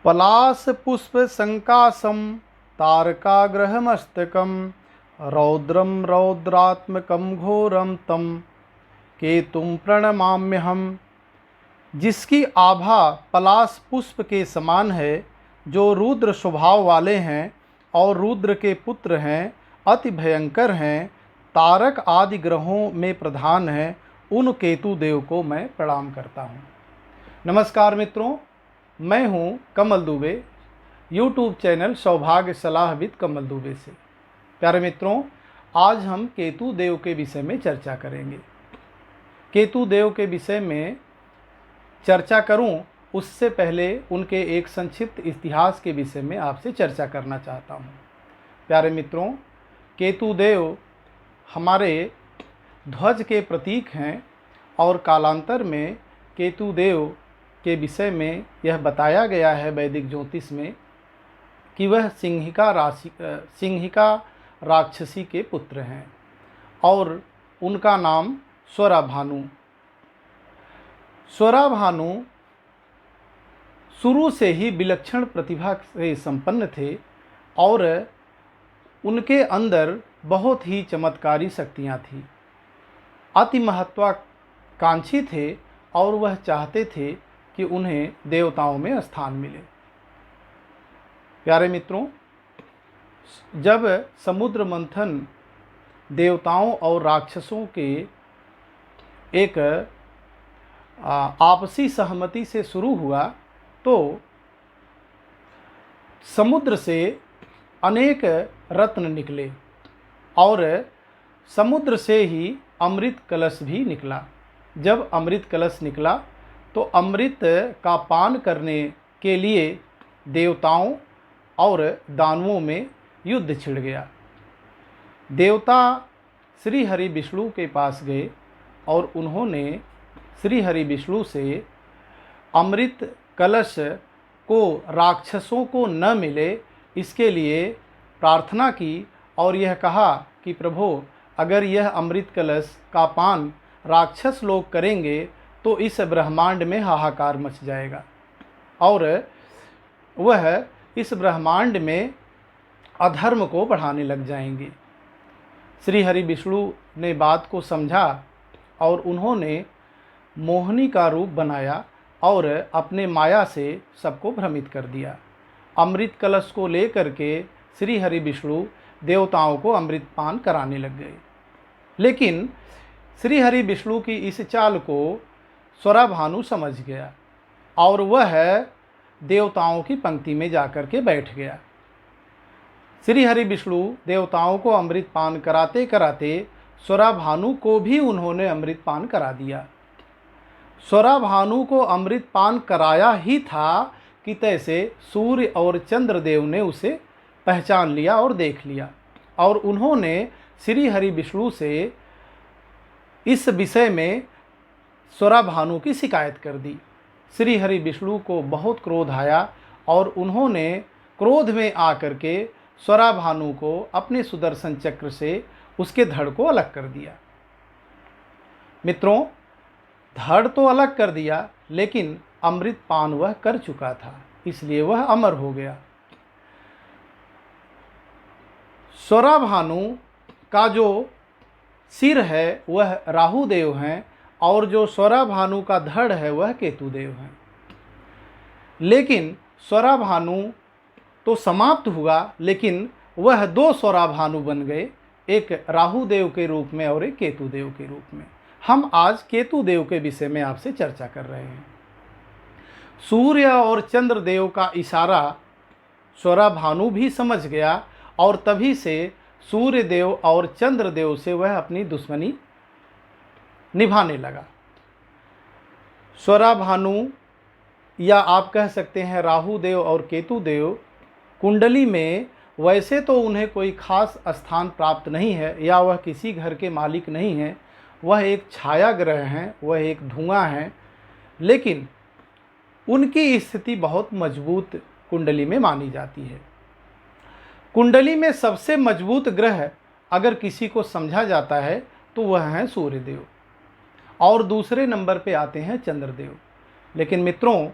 पलाश पुष्प संकाशम तारकाग्रहमस्तकम रौद्रम रौद्रात्मकम घोरम तम केतुम प्रणमाम्यहम। जिसकी आभा पलाश पुष्प के समान है, जो रुद्र स्वभाव वाले हैं और रुद्र के पुत्र हैं, अति भयंकर हैं, तारक आदि ग्रहों में प्रधान हैं, उन केतु देव को मैं प्रणाम करता हूँ। नमस्कार मित्रों, मैं हूँ कमल दुबे, यूट्यूब चैनल सौभाग्य सलाह विद कमल दुबे से। प्यारे मित्रों, आज हम केतु देव के विषय में चर्चा करेंगे। केतु देव के विषय में चर्चा करूं, उससे पहले उनके एक संक्षिप्त इतिहास के विषय में आपसे चर्चा करना चाहता हूं। प्यारे मित्रों, केतु देव हमारे ध्वज के प्रतीक हैं और कालांतर में केतु देव के विषय में यह बताया गया है वैदिक ज्योतिष में कि वह सिंहिका राक्षसी के पुत्र हैं और उनका नाम स्वराभानु। स्वराभानु शुरू से ही विलक्षण प्रतिभा से संपन्न थे और उनके अंदर बहुत ही चमत्कारी शक्तियाँ थीं। अति महत्वाकांक्षी थे और वह चाहते थे कि उन्हें देवताओं में स्थान मिले। प्यारे मित्रों, जब समुद्र मंथन देवताओं और राक्षसों के एक आपसी सहमति से शुरू हुआ, तो समुद्र से अनेक रत्न निकले और समुद्र से ही अमृत कलश भी निकला। जब अमृत कलश निकला तो अमृत का पान करने के लिए देवताओं और दानवों में युद्ध छिड़ गया। देवता श्री हरि विष्णु के पास गए और उन्होंने श्री हरि विष्णु से अमृत कलश को राक्षसों को न मिले, इसके लिए प्रार्थना की और यह कहा कि प्रभु, अगर यह अमृत कलश का पान राक्षस लोग करेंगे तो इस ब्रह्मांड में हाहाकार मच जाएगा और वह इस ब्रह्मांड में अधर्म को बढ़ाने लग जाएंगे। श्री हरि विष्णु ने बात को समझा और उन्होंने मोहिनी का रूप बनाया और अपने माया से सबको भ्रमित कर दिया। अमृत कलश को लेकर के श्री हरि विष्णु देवताओं को अमृत पान कराने लग गए। लेकिन श्री हरि विष्णु की इस चाल को स्वराभानु समझ गया और वह देवताओं की पंक्ति में जाकर के बैठ गया। श्री हरि विष्णु देवताओं को अमृत पान कराते कराते स्वराभानु को भी उन्होंने अमृत पान करा दिया। स्वराभानु को अमृत पान कराया ही था कि तैसे सूर्य और चंद्रदेव ने उसे पहचान लिया और देख लिया और उन्होंने श्री हरि विष्णु से इस विषय में स्वराभानु की शिकायत कर दी। श्री हरि विष्णु को बहुत क्रोध आया और उन्होंने क्रोध में आकर के स्वराभानु को अपने सुदर्शन चक्र से उसके धड़ को अलग कर दिया। मित्रों, धड़ तो अलग कर दिया, लेकिन अमृत पान वह कर चुका था, इसलिए वह अमर हो गया। स्वराभानु का जो सिर है वह राहु देव हैं और जो स्वराभानु का धड़ है वह केतु देव हैं। लेकिन स्वराभानु तो समाप्त हुआ, लेकिन वह दो स्वराभानु बन गए, एक राहु देव के रूप में और एक केतु देव के रूप में। हम आज केतु देव के विषय में आपसे चर्चा कर रहे हैं। सूर्य और चंद्र देव का इशारा स्वराभानु भी समझ गया और तभी से सूर्य देव और चंद्र देव से वह अपनी दुश्मनी निभाने लगा। स्वराभानु या आप कह सकते हैं राहु देव और केतु देव कुंडली में वैसे तो उन्हें कोई खास स्थान प्राप्त नहीं है या वह किसी घर के मालिक नहीं हैं, वह एक छाया ग्रह हैं, वह एक धुआं हैं, लेकिन उनकी स्थिति बहुत मजबूत कुंडली में मानी जाती है। कुंडली में सबसे मजबूत ग्रह अगर किसी को समझा जाता है तो वह हैं सूर्यदेव और दूसरे नंबर पे आते हैं चंद्रदेव। लेकिन मित्रों,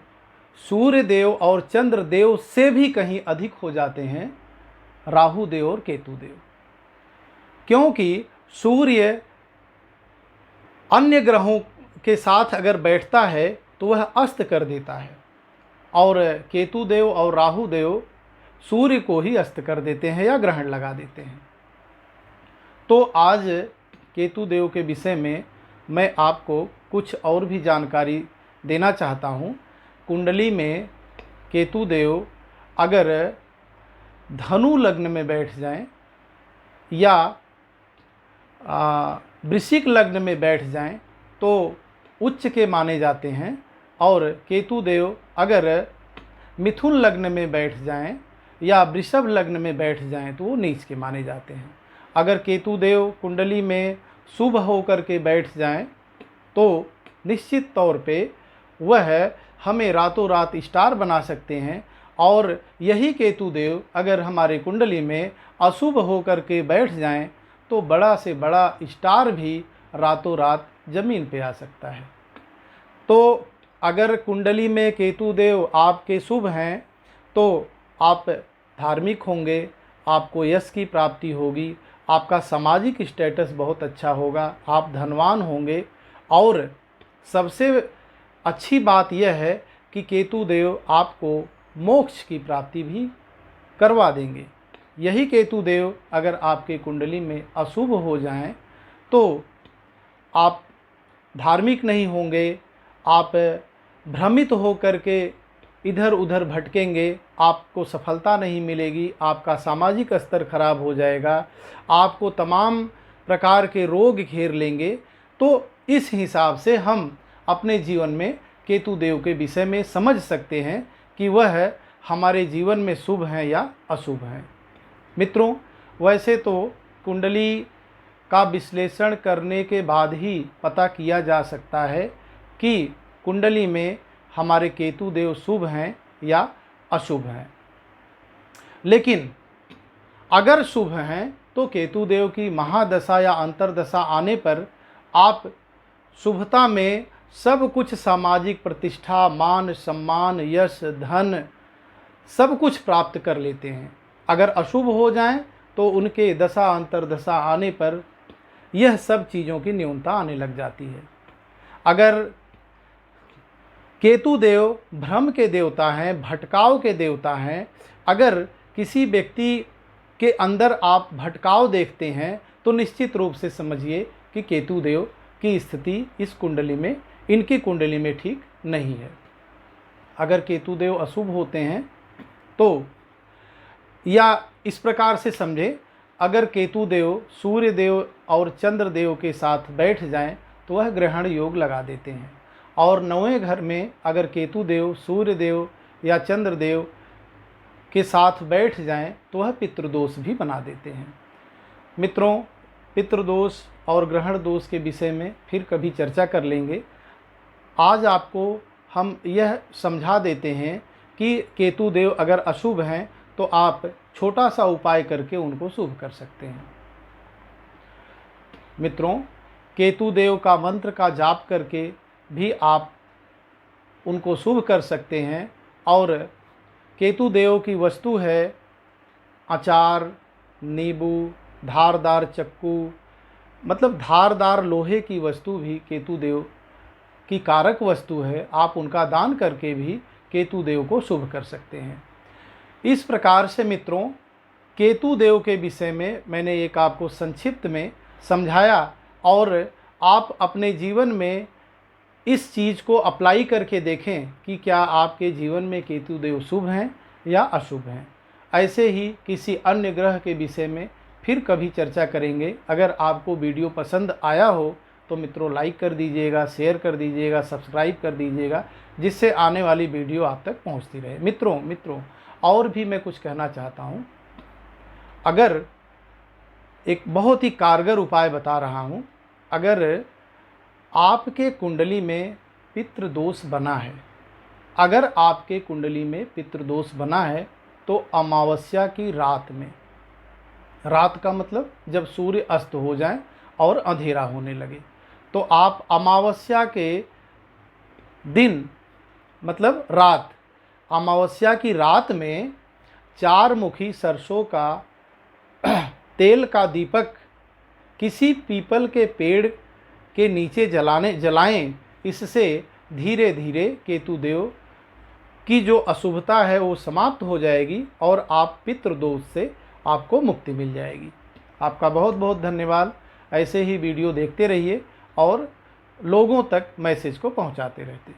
सूर्य देव और चंद्र देव से भी कहीं अधिक हो जाते हैं राहु देव और केतु देव, क्योंकि सूर्य अन्य ग्रहों के साथ अगर बैठता है तो वह अस्त कर देता है, और केतु देव और राहु देव सूर्य को ही अस्त कर देते हैं या ग्रहण लगा देते हैं। तो आज केतु देव के विषय में मैं आपको कुछ और भी जानकारी देना चाहता हूँ। कुंडली में केतु देव अगर धनु लग्न में बैठ जाएं या वृश्चिक लग्न में बैठ जाएं तो उच्च के माने जाते हैं, और केतु देव अगर मिथुन लग्न में बैठ जाएं या वृषभ लग्न में बैठ जाएं तो वो नीच के माने जाते हैं। अगर केतु देव कुंडली में शुभ होकर के बैठ जाएं तो निश्चित तौर पे वह हमें रातों रात स्टार बना सकते हैं, और यही केतु देव अगर हमारे कुंडली में अशुभ होकर के बैठ जाएं तो बड़ा से बड़ा स्टार भी रातों रात जमीन पे आ सकता है। तो अगर कुंडली में केतु देव आपके शुभ हैं तो आप धार्मिक होंगे, आपको यश की प्राप्ति होगी, आपका सामाजिक स्टेटस बहुत अच्छा होगा, आप धनवान होंगे, और सबसे अच्छी बात यह है कि केतु देव आपको मोक्ष की प्राप्ति भी करवा देंगे। यही केतु देव अगर आपके कुंडली में अशुभ हो जाएं तो आप धार्मिक नहीं होंगे, आप भ्रमित होकर के इधर उधर भटकेंगे, आपको सफलता नहीं मिलेगी, आपका सामाजिक स्तर खराब हो जाएगा, आपको तमाम प्रकार के रोग घेर लेंगे। तो इस हिसाब से हम अपने जीवन में केतु देव के विषय में समझ सकते हैं कि वह हमारे जीवन में शुभ हैं या अशुभ हैं। मित्रों, वैसे तो कुंडली का विश्लेषण करने के बाद ही पता किया जा सकता है कि कुंडली में हमारे केतु देव शुभ हैं या अशुभ हैं, लेकिन अगर शुभ हैं तो केतु देव की महादशा या अंतर्दशा आने पर आप शुभता में सब कुछ, सामाजिक प्रतिष्ठा, मान सम्मान, यश, धन सब कुछ प्राप्त कर लेते हैं। अगर अशुभ हो जाएं तो उनके दशा अंतर्दशा आने पर यह सब चीज़ों की न्यूनता आने लग जाती है। अगर केतु देव भ्रम के देवता हैं, भटकाव के देवता हैं, अगर किसी व्यक्ति के अंदर आप भटकाव देखते हैं तो निश्चित रूप से समझिए कि केतु देव की स्थिति इस कुंडली में, इनकी कुंडली में ठीक नहीं है। अगर केतु देव अशुभ होते हैं तो, या इस प्रकार से समझे, अगर केतु देव सूर्य देव और चंद्र देव के साथ बैठ जाएं तो वह ग्रहण योग लगा देते हैं, और नौवें घर में अगर केतु देव सूर्य देव या चंद्र देव के साथ बैठ जाएं तो वह पितृदोष भी बना देते हैं। मित्रों, पितृदोष और ग्रहण दोष के विषय में फिर कभी चर्चा कर लेंगे। आज आपको हम यह समझा देते हैं कि केतु देव अगर अशुभ हैं तो आप छोटा सा उपाय करके उनको शुभ कर सकते हैं। मित्रों, केतु देव का मंत्र का जाप करके भी आप उनको शुभ कर सकते हैं, और केतु देव की वस्तु है अचार, नींबू, धारदार चक्कू, मतलब धारदार लोहे की वस्तु भी केतु देव की कारक वस्तु है। आप उनका दान करके भी केतु देव को शुभ कर सकते हैं। इस प्रकार से मित्रों, केतु देव के विषय में मैंने एक आपको संक्षिप्त में समझाया, और आप अपने जीवन में इस चीज़ को अप्लाई करके देखें कि क्या आपके जीवन में केतु देव शुभ हैं या अशुभ हैं। ऐसे ही किसी अन्य ग्रह के विषय में फिर कभी चर्चा करेंगे। अगर आपको वीडियो पसंद आया हो तो मित्रों लाइक कर दीजिएगा, शेयर कर दीजिएगा, सब्सक्राइब कर दीजिएगा, जिससे आने वाली वीडियो आप तक पहुंचती रहे। मित्रों और भी मैं कुछ कहना चाहता हूं। अगर एक बहुत ही कारगर उपाय बता रहा हूं, अगर आपके कुंडली में पितृदोष बना है, अगर आपके कुंडली में पितृदोष बना है तो अमावस्या की रात में, रात का मतलब जब सूर्य अस्त हो जाए और अंधेरा होने लगे, तो आप अमावस्या के दिन मतलब रात अमावस्या की रात में 4 मुखी सरसों का तेल का दीपक किसी पीपल के पेड़ के नीचे जलाएं। इससे धीरे धीरे केतुदेव की जो अशुभता है वो समाप्त हो जाएगी और आप पितृदोष से आपको मुक्ति मिल जाएगी। आपका बहुत बहुत धन्यवाद। ऐसे ही वीडियो देखते रहिए और लोगों तक मैसेज को पहुंचाते रहते।